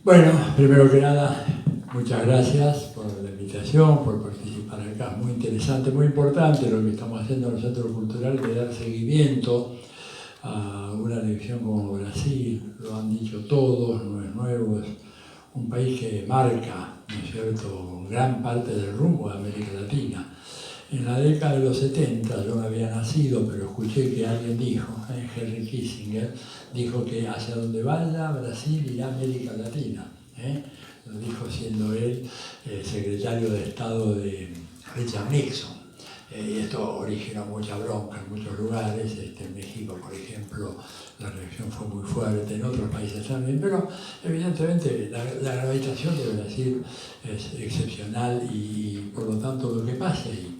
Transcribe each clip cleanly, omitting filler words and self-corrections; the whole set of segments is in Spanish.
Bueno, primero que nada, muchas gracias por la invitación, por participar acá. Muy interesante, muy importante lo que estamos haciendo en el Centro Cultural de dar seguimiento a una elección como Brasil. Lo han dicho todos, no es nuevo, es un país que marca, ¿no es cierto?, gran parte del rumbo de América Latina. En la década de los 70, yo no había nacido, pero escuché que alguien dijo, Henry Kissinger, dijo que hacia donde vaya Brasil irá América Latina. Lo dijo siendo él secretario de Estado de Richard Nixon. Y esto originó mucha bronca en muchos lugares. En México, por ejemplo, la reacción fue muy fuerte, en otros países también, pero evidentemente la gravitación de Brasil es excepcional y por lo tanto lo que pase ahí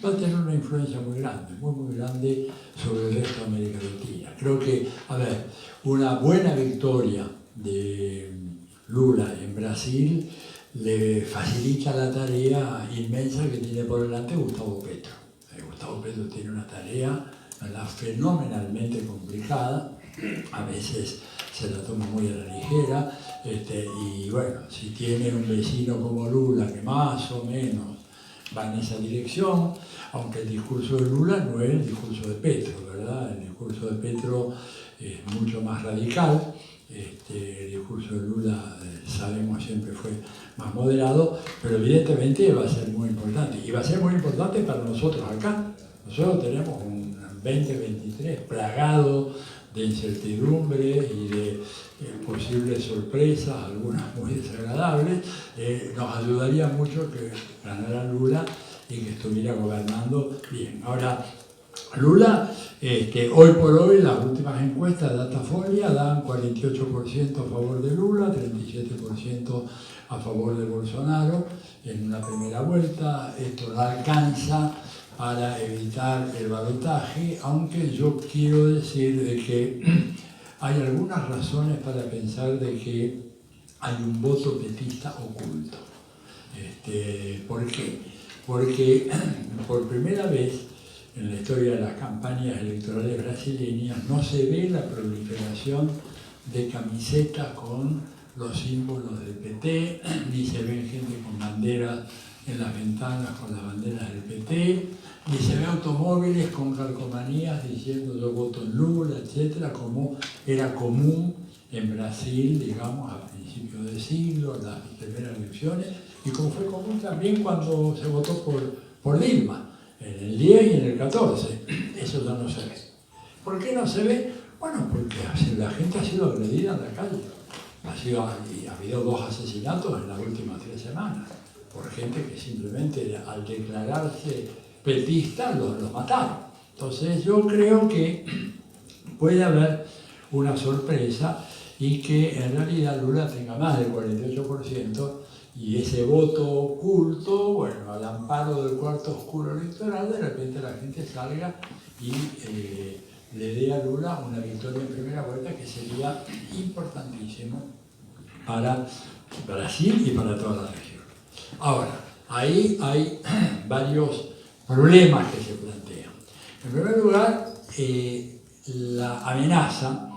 va a tener una influencia muy grande, muy grande sobre el resto de América Latina. Creo que, a ver, una buena victoria de Lula en Brasil le facilita la tarea inmensa que tiene por delante Gustavo Petro. Gustavo Petro tiene una tarea, ¿verdad?, fenomenalmente complicada, a veces se la toma muy a la ligera, y bueno, si tiene un vecino como Lula que más o menos va en esa dirección, aunque el discurso de Lula no es el discurso de Petro, ¿verdad? El discurso de Petro es mucho más radical, el discurso de Lula, sabemos, siempre fue más moderado, pero evidentemente va a ser muy importante, y va a ser muy importante para nosotros acá. Nosotros tenemos un 2023 plagado de incertidumbre y de posibles sorpresas, algunas muy desagradables. Nos ayudaría mucho que ganara Lula y que estuviera gobernando bien. Ahora, Lula, hoy por hoy, las últimas encuestas de Datafolia dan 48% a favor de Lula, 37% a favor de Bolsonaro en una primera vuelta. Esto no alcanza para evitar el balotaje, aunque yo quiero decir de que hay algunas razones para pensar de que hay un voto petista oculto. ¿Por qué? Porque por primera vez en la historia de las campañas electorales brasileñas no se ve la proliferación de camisetas con los símbolos del PT, ni se ven gente con banderas en las ventanas con las banderas del PT, ni se ve automóviles con calcomanías diciendo yo voto en Lula, etcétera, como era común en Brasil, digamos, a principios de siglo, en las primeras elecciones, y como fue común también cuando se votó por Dilma, en el 10 y en el 14. Eso ya no se ve. ¿Por qué no se ve? Bueno, porque la gente ha sido agredida en la calle. Ha habido 2 asesinatos en las últimas 3 semanas, por gente que simplemente al declararse petista los mataron. Entonces yo creo que puede haber una sorpresa y que en realidad Lula tenga más del 48% y ese voto oculto, bueno, al amparo del cuarto oscuro electoral, de repente la gente salga y le dé a Lula una victoria en primera vuelta que sería importantísimo para Brasil y para toda la región. Ahora, ahí hay varios problemas que se plantean. En primer lugar, la amenaza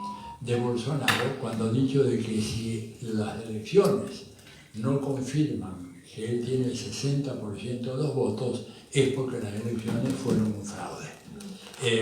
de Bolsonaro cuando ha dicho de que si las elecciones no confirman que él tiene el 60% de los votos es porque las elecciones fueron un fraude.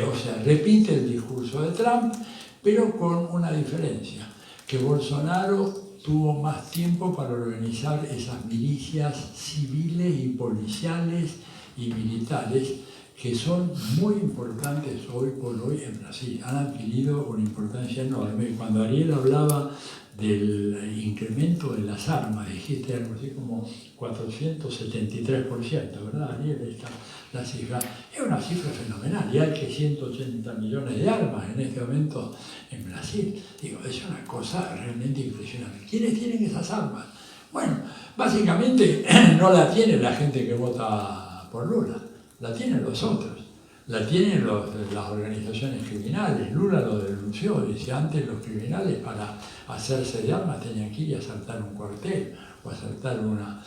O sea, repite el discurso de Trump, pero con una diferencia, que Bolsonaro tuvo más tiempo para organizar esas milicias civiles y policiales y militares que son muy importantes hoy por hoy en Brasil. Han adquirido una importancia enorme. Cuando Ariel hablaba del incremento de las armas, dijiste algo así como 473%, ¿verdad, Ariel? Esta, la cifra es una cifra fenomenal, y hay que 180 millones de armas en este momento en Brasil. Digo, es una cosa realmente impresionante. ¿Quiénes tienen esas armas? Bueno, básicamente no la tiene la gente que vota por Lula, la tienen los otros, la tienen las organizaciones criminales. Lula lo denunció, dice, antes los criminales para hacerse de armas tenían que ir a asaltar un cuartel o asaltar alguna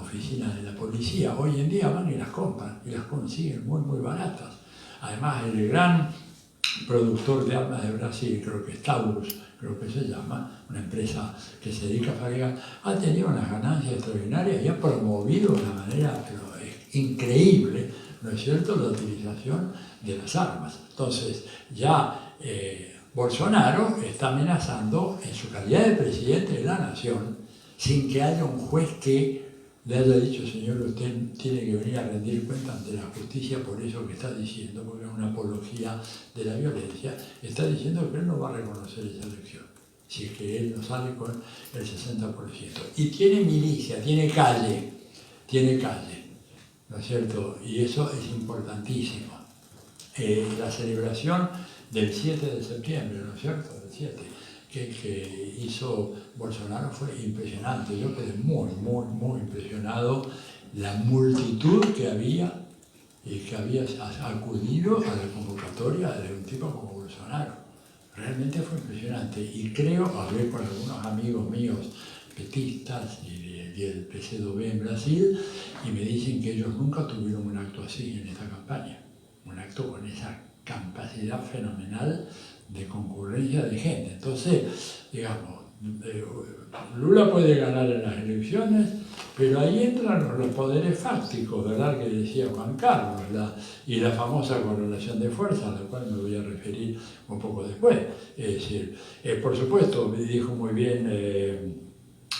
oficina de la policía. Hoy en día van y las compran y las consiguen muy baratas. Además, el gran productor de armas de Brasil, creo que es Taurus, creo que se llama, una empresa que se dedica a fabricar, ha tenido unas ganancias extraordinarias y ha promovido de una manera increíble, ¿no es cierto?, la utilización de las armas. Entonces, ya Bolsonaro está amenazando en su calidad de presidente de la nación, sin que haya un juez que le haya dicho, señor, usted tiene que venir a rendir cuenta ante la justicia por eso que está diciendo, porque es una apología de la violencia, está diciendo que él no va a reconocer esa elección, si es que él no sale con el 60%. Y tiene milicia, tiene calle, ¿no es cierto? Y eso es importantísimo. La celebración del 7 de septiembre, ¿no es cierto? El 7, que hizo Bolsonaro fue impresionante. Yo quedé muy impresionado la multitud que había acudido a la convocatoria de un tipo como Bolsonaro. Realmente fue impresionante y creo, hablé con algunos amigos míos petistas y del PCdoB en Brasil y me dicen que ellos nunca tuvieron un acto así en esta campaña, un acto con esa capacidad fenomenal de concurrencia de gente. Entonces, digamos, Lula puede ganar en las elecciones, pero ahí entran los poderes fácticos, ¿verdad?, que decía Juan Carlos, y la famosa correlación de fuerzas, a la cual me voy a referir un poco después. Es decir, por supuesto, dijo muy bien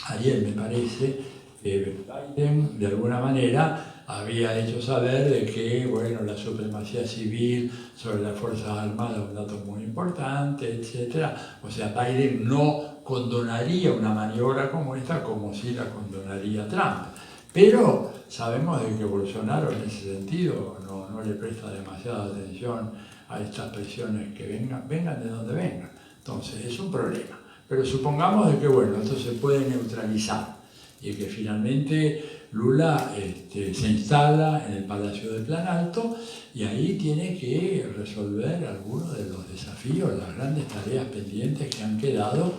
ayer, me parece, Biden, de alguna manera, había hecho saber de que, bueno, la supremacía civil sobre las Fuerzas Armadas es un dato muy importante, etc. O sea, Biden no condonaría una maniobra como esta como si la condonaría Trump. Pero sabemos de que Bolsonaro en ese sentido no le presta demasiada atención a estas presiones que vengan de donde vengan. Entonces, es un problema. Pero supongamos de que, bueno, esto se puede neutralizar y que finalmente Lula se instala en el Palacio de Plan Alto y ahí tiene que resolver algunos de los desafíos, las grandes tareas pendientes que han quedado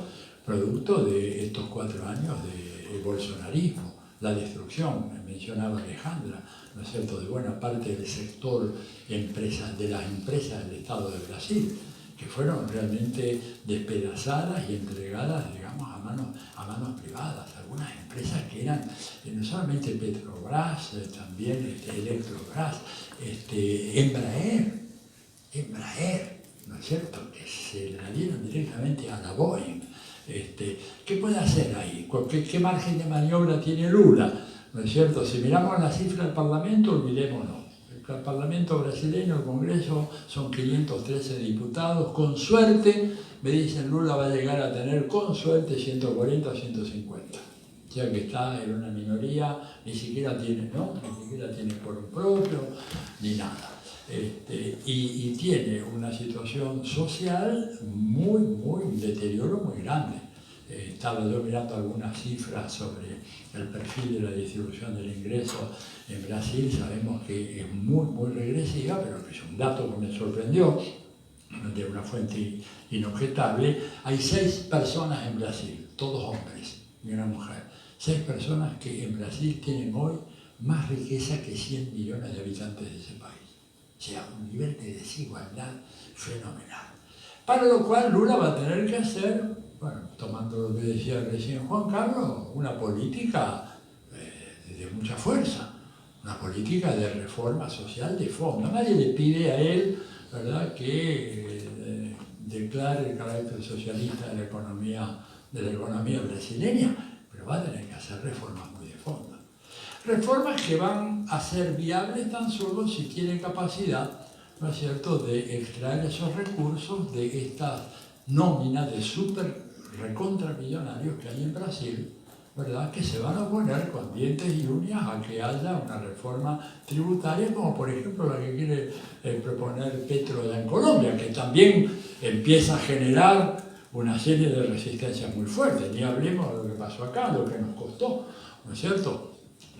producto de estos 4 años de bolsonarismo. La destrucción, mencionaba Alejandra, ¿no es cierto?, de buena parte del sector de las empresas del Estado de Brasil, que fueron realmente despedazadas y entregadas, digamos, a manos privadas. Algunas empresas que eran no solamente Petrobras, también Electrobras, Embraer, ¿no es cierto?, que se la dieron directamente a la Boeing. ¿Qué puede hacer ahí? ¿Qué margen de maniobra tiene Lula? ¿No es cierto? Si miramos la cifra del Parlamento, olvidémonos. El Parlamento brasileño, el Congreso, son 513 diputados. Con suerte, me dicen, Lula va a llegar a tener, con suerte, 140 o 150. Ya que está en una minoría, ni siquiera tiene quórum propio, ni nada. Y tiene una situación social un deterioro muy grande. Estaba yo mirando algunas cifras sobre el perfil de la distribución del ingreso en Brasil. Sabemos que es muy regresiva, pero que es un dato que me sorprendió, de una fuente inobjetable. Hay 6 personas en Brasil, todos hombres y una mujer. 6 personas que en Brasil tienen hoy más riqueza que 100 millones de habitantes de ese país. O sea, un nivel de desigualdad fenomenal. Para lo cual Lula va a tener que hacer, bueno, tomando lo que decía recién Juan Carlos, una política de mucha fuerza, una política de reforma social de fondo. Nadie le pide a él, ¿verdad?, que declare el carácter socialista de la economía brasileña, pero va a tener que hacer reformas muy de fondo. Reformas que van a ser viables tan solo si tienen capacidad, ¿no es cierto?, de extraer esos recursos de estas nóminas de súper recontramillonarios que hay en Brasil, ¿verdad?, que se van a oponer con dientes y uñas a que haya una reforma tributaria, como por ejemplo la que quiere proponer Petro allá en Colombia, que también empieza a generar una serie de resistencias muy fuertes. Ni hablemos de lo que pasó acá, lo que nos costó, ¿no es cierto?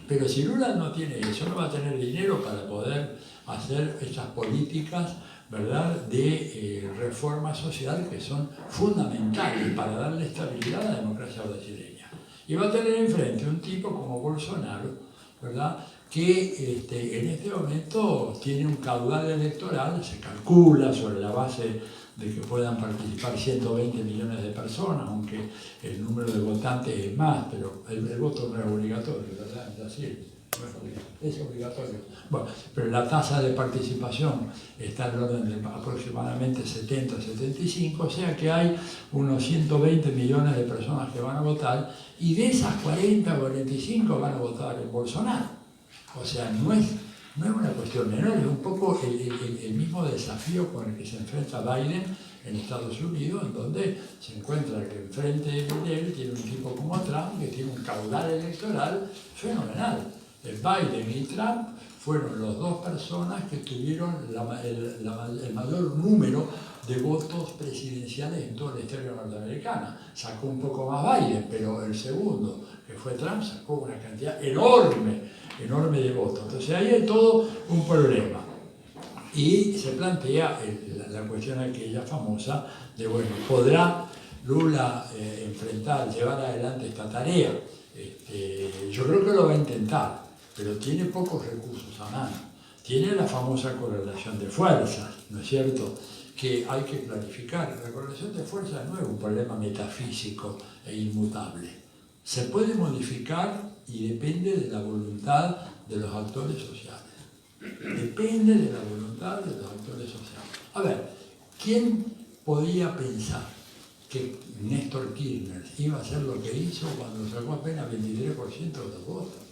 Pero si Lula no tiene eso, no va a tener dinero para poder hacer estas políticas, ¿verdad?, de reforma social que son fundamentales para darle estabilidad a la democracia brasileña. Y va a tener enfrente un tipo como Bolsonaro, ¿verdad?, que en este momento tiene un caudal electoral, se calcula sobre la base de que puedan participar 120 millones de personas, aunque el número de votantes es más, pero el voto no es obligatorio, ¿verdad? Es así, es obligatorio. Bueno, pero la tasa de participación está en el orden de aproximadamente 70-75, o sea que hay unos 120 millones de personas que van a votar, y de esas 40 o 45 van a votar en Bolsonaro. O sea, no es una cuestión menor, es un poco el mismo desafío con el que se enfrenta Biden en Estados Unidos, en donde se encuentra que enfrente de él tiene un tipo como Trump, que tiene un caudal electoral fenomenal. Biden y Trump fueron las dos personas que tuvieron el mayor número de votos presidenciales en toda la historia norteamericana. Sacó un poco más Biden, pero el segundo, que fue Trump, sacó una cantidad enorme de votos. Entonces ahí hay todo un problema. Y se plantea la cuestión aquella famosa de, bueno, ¿podrá Lula llevar adelante esta tarea? Yo creo que lo va a intentar, pero tiene pocos recursos a mano. Tiene la famosa correlación de fuerzas, ¿no es cierto?, que hay que clarificar. La correlación de fuerzas no es un problema metafísico e inmutable. Se puede modificar y depende de la voluntad de los actores sociales. Depende de la voluntad de los actores sociales. A ver, ¿quién podía pensar que Néstor Kirchner iba a hacer lo que hizo cuando sacó apenas 23% de los votos?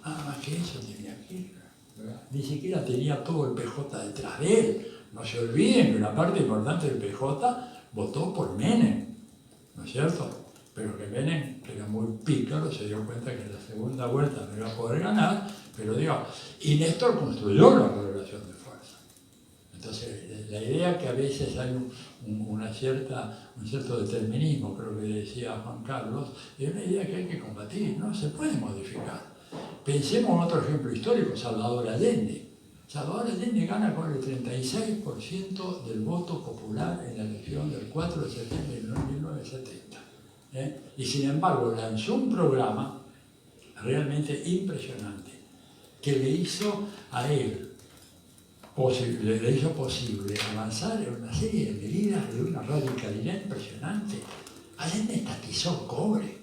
Nada más que eso tenía Kirchner, ¿verdad? Ni siquiera tenía todo el PJ detrás de él. No se olviden que una parte importante del PJ votó por Menem, ¿no es cierto? Pero que Menem, que era muy pícaro, se dio cuenta que en la segunda vuelta no iba a poder ganar, pero digo, y Néstor construyó la correlación de fuerza. Entonces, la idea que a veces hay un cierto determinismo, creo que decía Juan Carlos, es una idea que hay que combatir, no se puede modificar. Pensemos en otro ejemplo histórico, Salvador Allende. Salvador Allende gana con el 36% del voto popular en la elección del 4 de septiembre de 1970. Y sin embargo lanzó un programa realmente impresionante que le hizo a él le hizo posible avanzar en una serie de medidas de una radicalidad impresionante. Allende estatizó el cobre,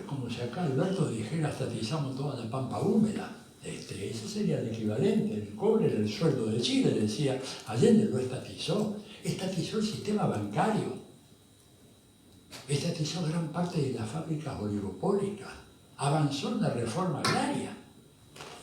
como si acá Alberto dijera estatizamos toda la pampa húmeda. Ese sería el equivalente. El cobre era el sueldo de Chile, decía Allende, lo estatizó el sistema bancario, estatizó gran parte de las fábricas oligopólicas, avanzó en la reforma agraria.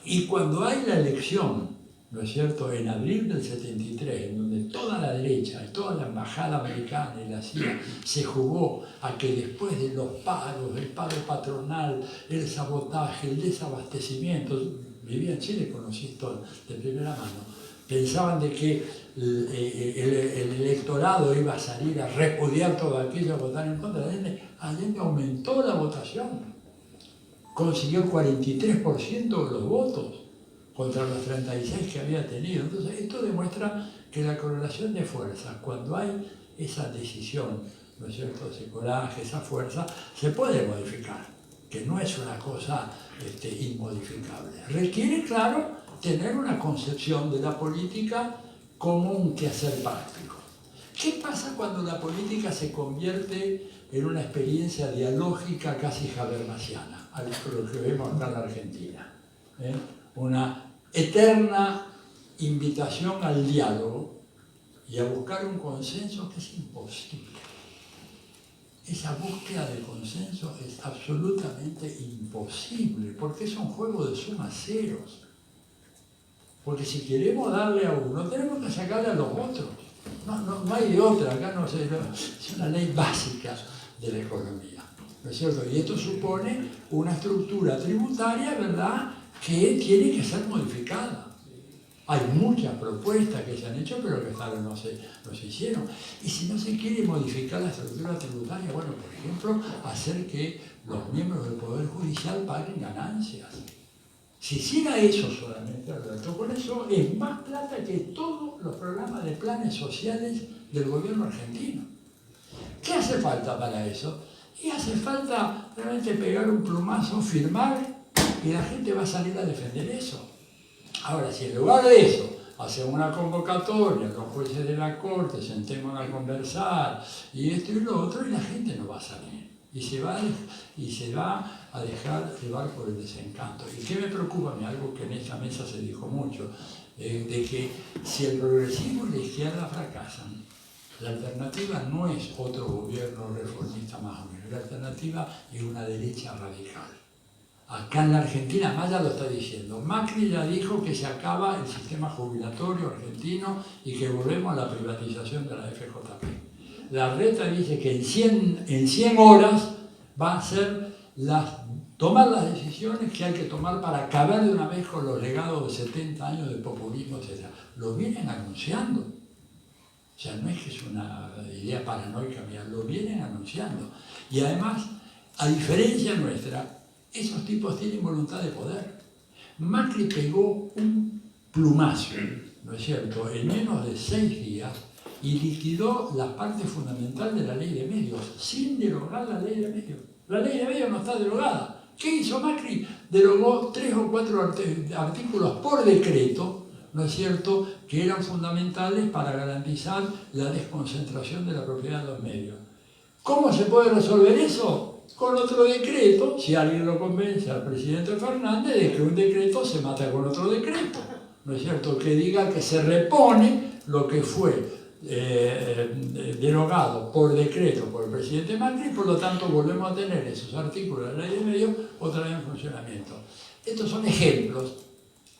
Y cuando hay la elección, ¿no es cierto?, en abril del 73, en donde toda la derecha y toda la embajada americana y la CIA se jugó a que después de los paros, el paro patronal, el sabotaje, el desabastecimiento, vivía en Chile, conocí esto de primera mano, pensaban de que el electorado iba a salir a repudiar todo aquello, a votar en contra de Allende. Allende aumentó la votación, consiguió el 43% de los votos contra los 36 que había tenido. Entonces, esto demuestra que la correlación de fuerzas, cuando hay esa decisión, ¿no es cierto?, ese coraje, esa fuerza, se puede modificar, que no es una cosa inmodificable. Requiere, claro, tener una concepción de la política como un quehacer práctico. ¿Qué pasa cuando la política se convierte en una experiencia dialógica casi habermasiana, a lo que vemos acá en la Argentina? Una eterna invitación al diálogo y a buscar un consenso que es imposible. Esa búsqueda de consenso es absolutamente imposible, porque es un juego de sumas ceros. Porque si queremos darle a uno, tenemos que sacarle a los otros. No hay de otra, acá no sé, es una ley básica de la economía, ¿no es cierto? Y esto supone una estructura tributaria, ¿verdad?, que tiene que ser modificada. Hay muchas propuestas que se han hecho, pero que hasta ahora no se hicieron. Y si no se quiere modificar la estructura tributaria, bueno, por ejemplo, hacer que los miembros del Poder Judicial paguen ganancias. Si hiciera eso solamente, Alberto, con eso es más plata que todos los programas de planes sociales del gobierno argentino. ¿Qué hace falta para eso? Y hace falta realmente pegar un plumazo, firmar, y la gente va a salir a defender eso. Ahora, si en lugar de eso hacemos una convocatoria, los jueces de la corte, sentemos a conversar, y esto y lo otro, y la gente no va a salir. Y se va a dejar llevar por el desencanto. ¿Y qué me preocupa a mí? Algo que en esta mesa se dijo mucho, de que si el progresismo y la izquierda fracasan, la alternativa no es otro gobierno reformista más o menos, la alternativa es una derecha radical. Acá en la Argentina, Maya lo está diciendo, Macri ya dijo que se acaba el sistema jubilatorio argentino y que volvemos a la privatización de la FJP. Larreta dice que en 100 horas va a ser tomar las decisiones que hay que tomar para acabar de una vez con los legados de 70 años de populismo, etc. Lo vienen anunciando. O sea, no es que es una idea paranoica mía, lo vienen anunciando. Y además, a diferencia nuestra, esos tipos tienen voluntad de poder. Macri pegó un plumazo, ¿no es cierto?, en menos de 6 días, y liquidó la parte fundamental de la ley de medios, sin derogar la ley de medios. La ley de medios no está derogada. ¿Qué hizo Macri? Derogó 3 o 4 artículos por decreto, ¿no es cierto?, que eran fundamentales para garantizar la desconcentración de la propiedad de los medios. ¿Cómo se puede resolver eso? Con otro decreto, si alguien lo convence al presidente Fernández de que un decreto se mata con otro decreto, ¿no es cierto?, que diga que se repone lo que fue derogado por decreto por el presidente Macri, por lo tanto volvemos a tener esos artículos de la ley de medios otra vez en funcionamiento. Estos son ejemplos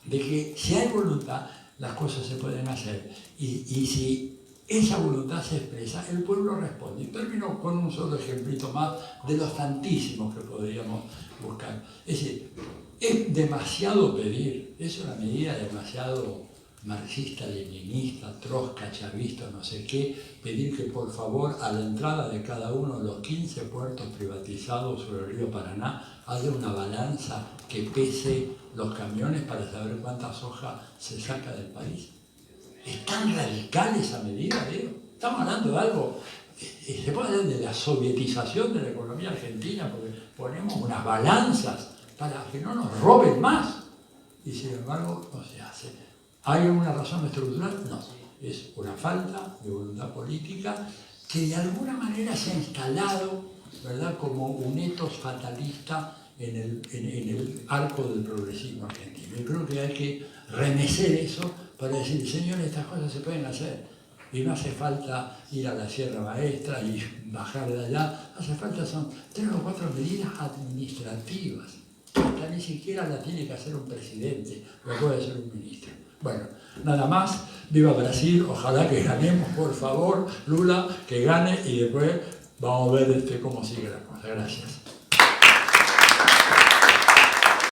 de que si hay voluntad, las cosas se pueden hacer. Y si esa voluntad se expresa, el pueblo responde. Y termino con un solo ejemplito más de los tantísimos que podríamos buscar. Es decir, es demasiado pedir, es una medida demasiado marxista, leninista, trotska, chavista, no sé qué, pedir que por favor a la entrada de cada uno de los 15 puertos privatizados sobre el río Paraná haya una balanza que pese los camiones para saber cuánta soja se saca del país. ¿Es tan radical esa medida, Leo? Estamos hablando de algo, se puede hablar de la sovietización de la economía argentina, porque ponemos unas balanzas para que no nos roben más, y sin embargo no se hace. ¿Hay una razón estructural? No. Es una falta de voluntad política que de alguna manera se ha instalado, ¿verdad?, como un etos fatalista en el arco del progresismo argentino. Yo creo que hay que remecer eso para decir, señores, estas cosas se pueden hacer. Y no hace falta ir a la Sierra Maestra y bajar de allá. Hace falta son 3 o 4 medidas administrativas. Hasta ni siquiera la tiene que hacer un presidente, lo puede hacer un ministro. Bueno, nada más, viva Brasil, ojalá que ganemos, por favor, Lula, que gane y después vamos a ver cómo sigue la cosa. Gracias.